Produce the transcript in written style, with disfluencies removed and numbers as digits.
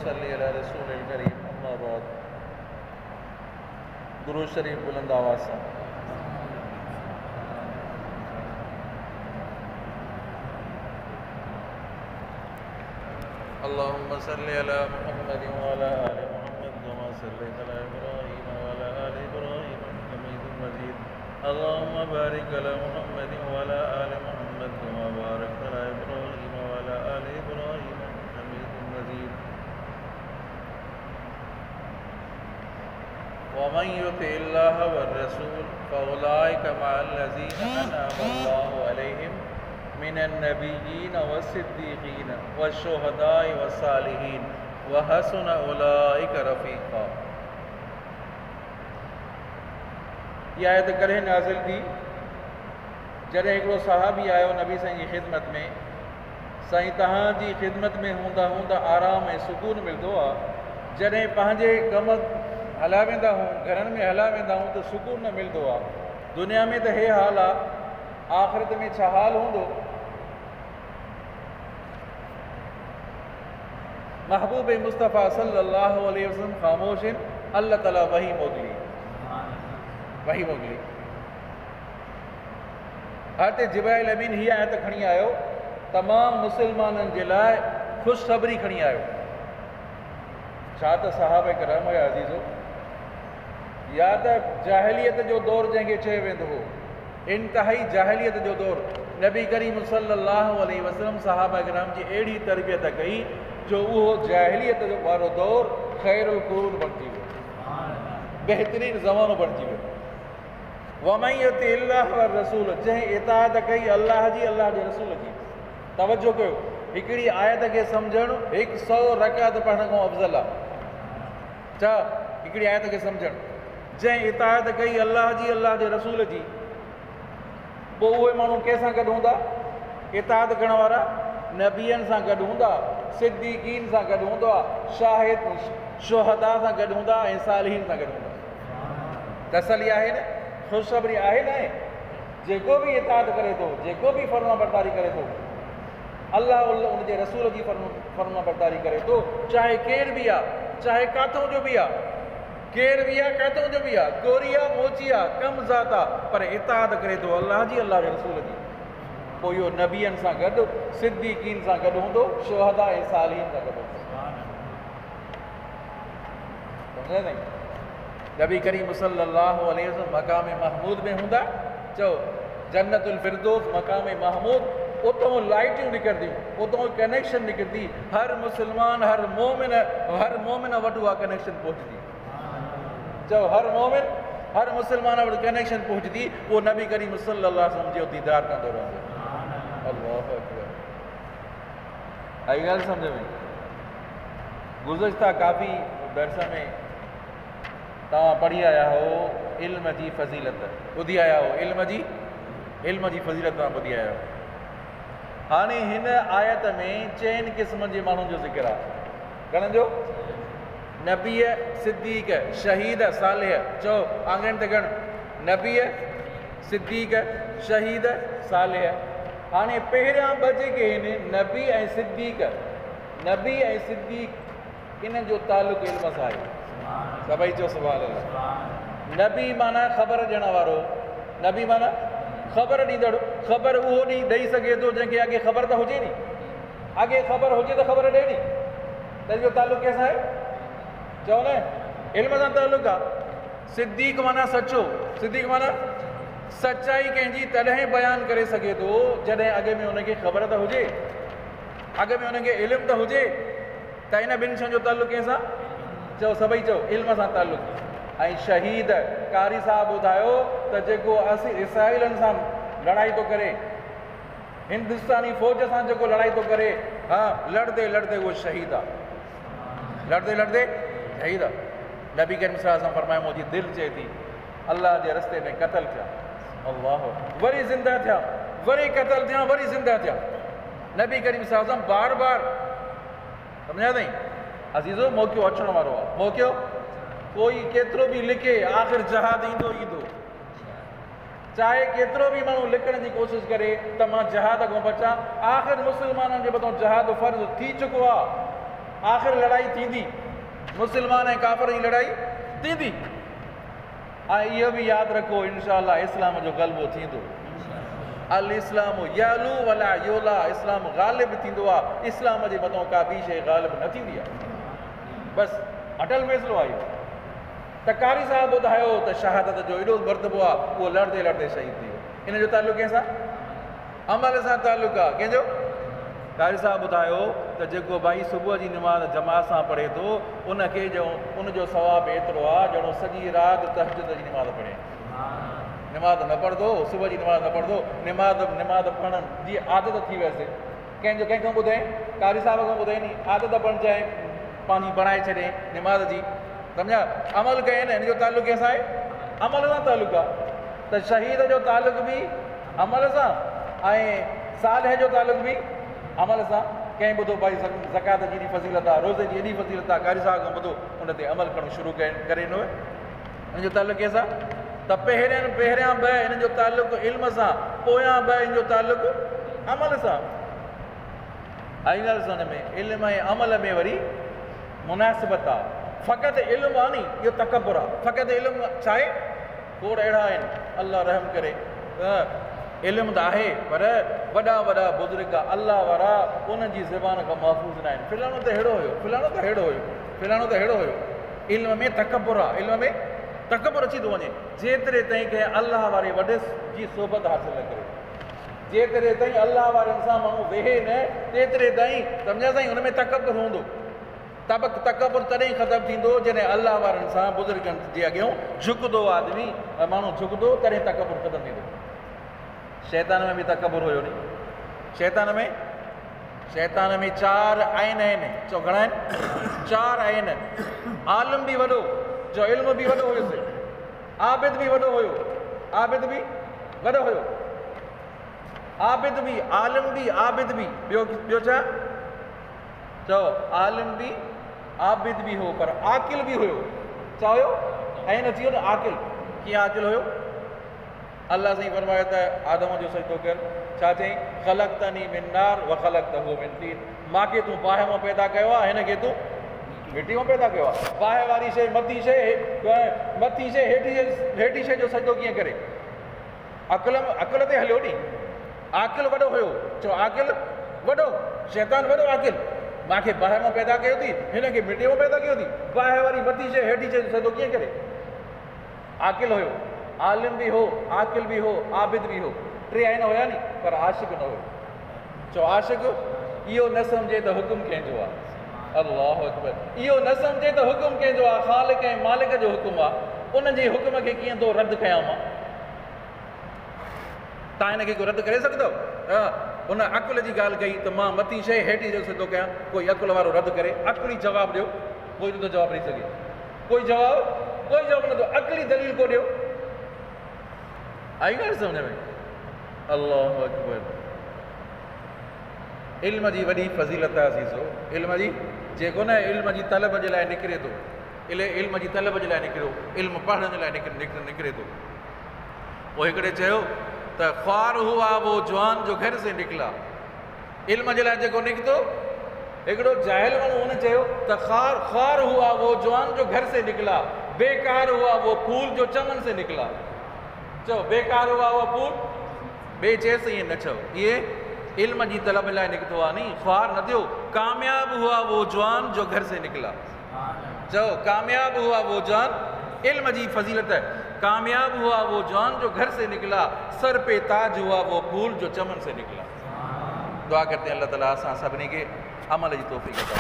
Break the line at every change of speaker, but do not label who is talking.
सल्ली अला रसूलिल करीम, अम्मा बाद। दुरूद शरीफ बुलंद आवाज़ से। अल्लाहुम्मा सल्ली अला मुहम्मद व अला आलि मुहम्मद कमा सल्लैता अला इब्राहीम व अला आलि इब्राहीम हमीदुम मजीद। अल्लाहुम्मा बारिक अला मुहम्मद व अला आलि मुहम्मद कमा बारकता अला इब्राहीम व अला आलि इब्राहीम हमीदुम मजीद। वमन युतिल्लाह वर्रसूल फउलाइका मअल्लज़ीना अनअमा अल्लाहु अलैहिम मिनन नबिय्यीन वस्सिद्दीक़ीन वश्शुहदाई वस्सालिहीन व हसुन उलाइका रफ़ीक़ा। इहा आयत करे नाज़िल थी जॾहिं हिकिड़ो सहाबी आयो नबी साईं जी ख़िदमत में, साईं तव्हांजी ख़िदमत में हूंदा हूंदा आराम ऐं सुकून मिलंदो आहे, जॾहिं पंहिंजे कम हला वेंदा हूं, घरनि में हला वेंदा हूं त सुकून न मिलंदो आहे। दुनिया में त हे हाल आहे, आख़िरत में छा हाल हूंदो? महबूब मुस्तफ़ा सल्लल्लाहु अलैहि वसल्लम ख़ामोश आहिनि, अल्लाह ताला वही मोकिली। हज़रत जिब्राइल अमीन हीअ आयत खणी आयो, तमामु मुस्लमाननि जे लाइ ख़ुशख़बरी खणी आयो। छा त सहाबा किराम हुया अज़ीज़ो, या त जाहिलियत जो दौर जंहिंखे चयो वेंदो हो, इंतहाई जाहिलियत जो दौर। नबी करीम सल्लल्लाहु अलैहि वसल्लम सहाबा किराम जी अहिड़ी तरबियत कई जो उहो जाहिलियत जो वारो दौर ख़ैरुल क़ुरून बणिजी वियो, बहितरीन ज़मानो बणिजी वियो। वमन युतिल्लाह वर रसूल, जंहिं इताअत कई अल्लाह जी, अल्लाह जे रसूल जी। तवजो कयो, हिकिड़ी आयत खे सम्झणु 100 रकात पढ़ण खां अफ़ज़ल आहे। छा हिकिड़ी आयत खे सम्झणु? जंहिं इताअत कई अल्लाह जी, अल्लाह जे रसूल जी, पोइ उहे माण्हू कंहिंसां गॾु हूंदा? इताअत करण वारा नबियनि सां गॾु हूंदा, सिद्दीक़ीन सां गॾु हूंदा, शाहिद शुहदा सां गॾु हूंदा ऐं सालिहीन सां गॾु हूंदा। तसली आहे न, ख़ुशख़बरी आहे न? जेको बि इताअत करे थो, जेको बि फर्मा बरदारी करे थो, अल्लाह उन जे रसूल जी फर्मा बरदारी करे थो, चाहे केरु बि आहे, चाहे काथों जो बि आहे, केरु बि आहे, काथों जो बि आहे, गोरी आहे, मोची आहे, कम ज़ात आहे, पर इताअत करे थो अल्लाह जी, अल्लाह जे रसूल जी, पोइ इहो नबियनि सां गॾु, सिद्दीक़ीन सां गॾु हूंदो, शुहदा ऐं सालिहीन सां गॾु हूंदो। सम्झो न? नबी करीम सल्लल्लाहु अलैहि वसल्लम मक़ाम महमूद में हूंदा, चओ जन्नतुल फिरदौस मक़ाम महमूद, उतां लाइटियूं निकिरंदियूं, उतां कनेक्शन निकिरंदी, हर मुस्लमान हर मोमिन वटि उहा कनेक्शन पहुचंदी। चओ हर मोमिन हर मुस्लमान वटि कनेक्शन पहुचंदी, उहो नबी करीम सल्लल्लाहु अलैहि वसल्लम जो दीदार कंदो रहंदो। अल्लाहु अकबर। आई ॻाल्हि सम्झ में? गुज़िश्ता काफ़ी दर्स में तव्हां पढ़ी आया हो इल्म जी फ़ज़ीलत, ॿुधी आया हो इल्म जी फ़ज़ीलत तव्हां ॿुधी आया हो। हाणे हिन आयत में 4 क़िस्मनि जे माण्हुनि जो ज़िक्र आहे। घणनि जो? नबीअ, सिद्दीक़, शहीद, सालिह। चओ आंगन ते गण, नबीअ, सिद्दीक़, शहीद, सालिह। हाणे पहिरियां 2 जेके आहिनि, नबी ऐं सिद्दीक़, इन्हनि जो तालुक़ु इल्म सां आहे। सभई चओ सुभान अल्लाह। नबी माना ख़बर ॾियण वारो, नबी माना ख़बर ॾींदड़। ख़बर उहो ॾेई सघे थो जंहिंखे अॻे ख़बर त हुजे नी, अॻे ख़बर हुजे त ख़बर ॾे नी, त इहो तालुक़ु कंहिंसां आहे? चओ न, इल्म सां तालुक़ु आहे। सिद्दीक़ माना सचो, सिद्दीक़ माना सचाई कंहिंजी तॾहिं बयानु करे सघे थो जॾहिं अॻ में हुनखे ख़बर त हुजे, अॻ में हुनखे इल्मु त हुजे। त इन 2 शयुनि जो तालुक़ु कंहिंसां? चओ सभई चओ, इल्म सां तालुक़ु। ऐं शहीद, कारी साहब ॿुधायो त जेको इसराइलनि सां लड़ाई थो करे, हिंदुस्तानी फ़ौज सां जेको लड़ाई थो करे, हा, लड़दे लड़दे उहो शहीद आहे, लड़दे लड़दे शहीद आहे। नबी करीम सल्लल्लाहु अलैहि वसल्लम फरमायो, मुंहिंजी दिलि चए थी अल्लाह जे रस्ते में क़तल थिया, अल्लाह, वरी ज़िंदा थिया, वरी क़तल थिया, वरी ज़िंदा थिया। नबी करीम सल्लल्लाहु अलैहि वसल्लम बार बार, सम्झा अथई अज़ीज़ो, मौक़ियो अचण वारो आहे। मौक़ियो कोई केतिरो बि लिखे, आख़िर जहाद ईंदो ईंदो। चाहे केतिरो बि माण्हू लिखण जी कोशिशि करे त मां जहाद खां बचां, आख़िर मुस्लमाननि जे मथां जहाद फ़र्ज़ थी चुको आहे। आख़िर लड़ाई थींदी, मुस्लमान ऐं काफ़िर जी लड़ाई थींदी। ऐं इहो बि यादि रखो, इंशाअल्लाह इस्लाम जो ग़लबो थींदो। अल इस्लाम यालू वला योला, इस्लाम ग़ालिब थींदो आहे, इस्लाम जे मथां का ॿी शइ ग़ालिब न थींदी आहे। बसि अटल फ़ैसिलो आहे इहो। त कारी साहिबु ॿुधायो त शहादत जो एॾो मर्तबो आहे, उहो लड़दे लड़दे शहीद थी वियो। इन जो तालुक़ु कंहिंसां? अमल सां तालुक़ु आहे। कंहिंजो? कारी साहिबु ॿुधायो त जेको भाई सुबुह जी निमाज़ जमात सां पढ़े थो, उनखे उनजो सवाबु एतिरो आहे ॼणो सॼी राति तहज्जुद जी निमाज़ पढ़े। निमाज़ न पढ़ंदो, सुबुह जी निमाज़ न पढ़ंदो, निमाज़ पढ़ण जी आदत थी वियसि। कंहिंखां ॿुधाए? कारी साहिब खां ॿुधाए नी, आदत बणिजाए, पंहिंजी बणाए छॾे निमाज़ जी, सम्झा? अमल कनि, हिन जो तालुक़ु कंहिंसां आहे? अमल सां तालुक़ु आहे। त शहीद जो तालुक़ु बि अमल सां ऐं सालिह जो तालुक़ु बि अमल सां। कंहिं ॿुधो भाई ज़कात जी एॾी फज़ीलत आहे, रोज़े जी एॾी फज़ीलत आहे, कारी साहिब खां ॿुधो उन ते अमल करणु शुरू करे ॾिनो। हिन जो तालुक़ु कंहिंसां? त पहिरियां ॿ हिन जो तालुक़ु इल्म सां, पोयां ॿ हिन जो तालुक़ु अमल सां। आई ॻाल्हि सम्झ में? इल्म ऐं अमल में वरी मुनासिबत आहे। फ़क़ति इल्मु आहे नी, इहो तकबुर आहे। फ़क़ति इल्मु छा आहे? खोड़ अहिड़ा आहिनि, अल्लाह रहम करे, इल्मु त आहे पर वॾा वॾा बुज़ुर्ग अल्लाह वारा उन्हनि जी ज़बान खां महफ़ूज़ न आहिनि। फिलाणो त अहिड़ो हुयो, फिलाणो त अहिड़ो हुयो, फिलाणो त अहिड़ो हुयो। इल्म में तकबुर आहे, इल्म में तकबुर अची थो वञे। जेतिरे ताईं कंहिं अल्लाह वारे वॾे जी सोबत हासिलु न करे, जेतिरे ताईं अल्लाह वारनि सां माण्हू वेहे न, तेतिरे ताईं सम्झा साईं हुन में तकबुर हूंदो। तकबुर तॾहिं ख़तमु थींदो जॾहिं अल्लाह वारनि सां बुज़ुर्गनि जे अॻियां झुकंदो आदमी, माण्हू झुकंदो, तॾहिं तकबुर ख़तमु थींदो। शैतान में बि तकबुर हुयो नी। शैतान में 4 आइन आहिनि। चओ घणा आहिनि? 4 आइन। आलिम बि वॾो, जो इल्म बि वॾो हुयुसि, आबिद बि वॾो हुयो, आबिद बि वॾो हुयो, आबिद बि, आलिम बि, आबिद बि। ॿियो छा? चओ आलिम बि, आबिद बि हो, पर आकिल बि हुयो। छा हुयो? ऐं अची वियो न आकिल। कीअं आकिल हुयो? अल्लाह साईं फरमायो त आदम जो सजदो कर। छा चई? ख़लक़तनी मिन नार व ख़लक़तहू मिन तीन। मांखे तूं बाहि मां पैदा कयो आहे, हिनखे तूं मिटी मां पैदा कयो आहे। बाहि वारी शइ, मथी शइ, हेठी शइ जो सजदो कीअं करे? अक़ल ते हलियो नी। आकिल वॾो हुयो। चओ आकिल वॾो, शैतान वॾो आकिल। मांखे बाहि मां पैदा कयो थी, हिनखे मिटी मां पैदा कयो थी। बाहि वारी मथी शइ, हेठी शइ जो सजदो कीअं करे? आकिल हुयो, आलिम बि हो, आकिल बि हो, आबिद बि हो। 3 आइन हुया नी, पर आशिक़ न हुयो। चओ आशिक़ इहो न सम्झे त हुकुम कंहिंजो आहे। अल्लाहु अकबर। इहो न सम्झे त हुकुम कंहिंजो आहे, ख़ालिक़ ऐं मालिक जो हुकुम आहे। उन जे हुकुम खे कीअं थो रद्द कयां मां? तव्हां हिनखे को रद्द करे सघंदो? उन अकुल जी ॻाल्हि कई त मां मथी शइ हेठी जो सिधो कयां। कोई अकुल वारो रद्द करे? अकुली जवाबु ॾियो। कोई नथो जवाबु ॾेई सघे। कोई जवाबु नथो। अकुली दलील को ॾियो। आई ॻाल्हि सम्झ में? अल्लाहु अकबर। इल्म जी वॾी फज़ीलत आहे अज़ीज़ो। इल्म जी जेको न इल्म जी तलब जे लाइ निकिरे थो, इल्म जी तलब जे लाइ निकिरो, इल्म पढ़ण जे लाइ निकिरे थो। पोइ हिकिड़े चयो त ख्वार हुआ वो जवान जो घर से निकिला। इल्म जे लाइ जेको निकितो, हिकिड़ो जाहिल माण्हू हुन चयो त ख्वार हुआ वो जवान जो घर से निकिला, बेकार हुआ वो फूल जो चमन से निकिला। चओ बेकार हुआ वो फूल, ॿिए चएसि ईअं न चओ, इहे इल्म जी तलब लाइ निकितो आहे नी। ख्वार न थियो। कामयाब हुआ वो जवान जो घर से निकिला। चओ कामयाब हुआ वो जवान, इल्म जी फजीलत है। कामयाब हुआ वो जवान जो घर से निकला, सर पे ताज हुआ वो फूल जो चमन से निकला। दुआ करते हैं अल्लाह ताला असां सभिनी खे अमल जी तौफ़ीक़ अता